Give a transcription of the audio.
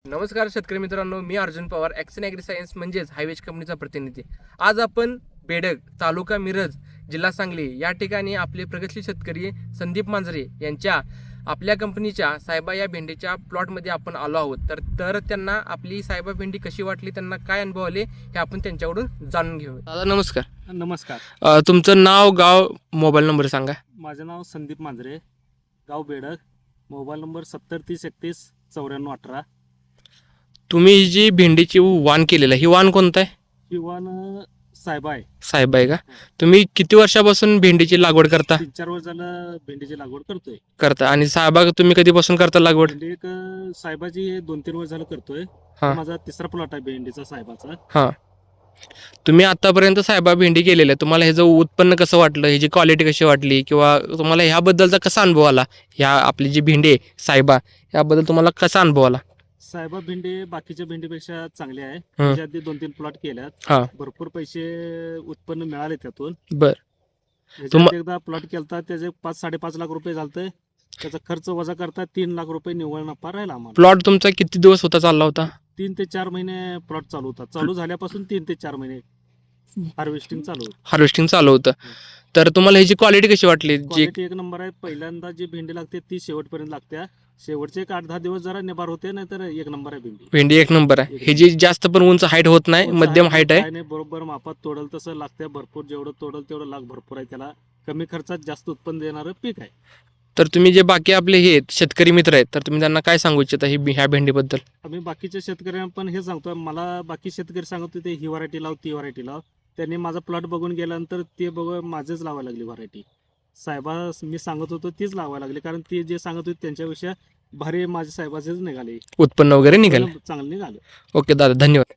नमस्कार शेतकरी मित्रांनो, मी अर्जुन पवार, ॲक्सन ॲग्री सायन्स म्हणजेच हायवेज कंपनीचा प्रतिनिधी. आज आपण बेडग, तालुका मिरज, जिल्हा सांगली या ठिकाणी आपले प्रगतशील शेतकरी संदीप मांजरे यांच्या आपल्या कंपनीच्या सायबा या भेंडीच्या प्लॉटमध्ये आपण आलो आहोत. तर त्यांना आपली सायबा भेंडी कशी वाटली, त्यांना काय अनुभव आले हे आपण त्यांच्याकडून जाणून घेऊ. दादा नमस्कार. नमस्कार. तुमचं नाव, गाव, मोबाईल नंबर सांगा. माझं नाव संदीप मांजरे, गाव बेडग, मोबाईल नंबर 7030319418. तुम्ही ही जी भेंडीची वाण केलेलं आहे, ही वाण कोणतं आहे? ही वाण सायबा आहे. सायबा आहे का? तुम्ही किती वर्षापासून भेंडीची लागवड करता? 3-4 वर्ष झालं भेंडीची लागवड करता आणि सायबा तुम्ही कधीपासून करता लागवड? भेंडी एक सायबाची 2-3 वर्ष झालं करतोय. हा. माझा तिसरा प्लॉट आहे भेंडीचा सायबाचा. हां, तुम्ही आतापर्यंत सायबा भेंडी केलेलं आहे, तुम्हाला ह्याचं उत्पन्न कसं वाटलं, ह्याची क्वालिटी कशी वाटली, किंवा तुम्हाला ह्याबद्दलचा कसा अनुभव आला? ह्या आपली जी भेंडी आहे सायबा, याबद्दल तुम्हाला कसा अनुभव आला? सायबा भेंडी बाकीच्या भेंडीपेक्षा चांगली आहे. त्याच्या आधी 2-3 प्लॉट केल्यात. हा. भरपूर पैसे उत्पन्न मिळाले त्यातून. बर. ह्याच्यात एकदा प्लॉट केलता, त्याचे 5-5.5 लाख रुपये झालते. त्याचा खर्च वजा करता 3 लाख रुपये निव्वळ नफा राहिला आम्हाला. प्लॉट तुमचा किती दिवस होता चालला होता? 3 ते 4 महिने प्लॉट चालू होता. चालू झाल्यापासून 3 ते 4 महिने हार्वेस्टिंग चालू होतं. हार्वेस्टिंग चालू होतं. तर तुम्हाला ह्याची क्वालिटी कशी वाटली? जी क्वालिटी एक नंबर आहे. पहिल्यांदा जी भेंडी लागते ती शेवटपर्यंत लागते. शेवटचे एक 8-10 दिवस जरा निबार होते, नाही तर एक नंबर आहे भेंडी. भेंडी एक नंबर आहे. ह्याची जास्त पण उंच हाईट होत नाही, मध्यम हाईट आहे. नाही, बरोबर मापात तोडल तसं लागते. भरपूर जेवढं तोडल तेवढं लाग भरपूर आहे. त्याला कमी खर्चात जास्त उत्पन्न देणारं पीक आहे. तर तुम्ही जे बाकी आपले हे शेतकरी मित्र आहेत, तर तुम्ही त्यांना काय सांगू इच्छिता ह्या भेंडीबद्दल? आम्ही बाकीच्या शेतकऱ्यांना पण हे सांगतो. मला बाकी शेतकरी सांगत होते ही व्हरायटी लाव, ती व्हरायटी लाव. त्यांनी माझा प्लॉट बघून गेल्यानंतर ते बघून माझंच लावायला लागली व्हरायटी. साहेबा मी सांगत होतो तीच लावायला लागली, कारण ते जे सांगत होते त्यांच्यापेक्षा भारी माझ्या साहेबाचेच निघाले, उत्पन्न वगैरे निघाले. चांगले निघाले. ओके दादा, धन्यवाद.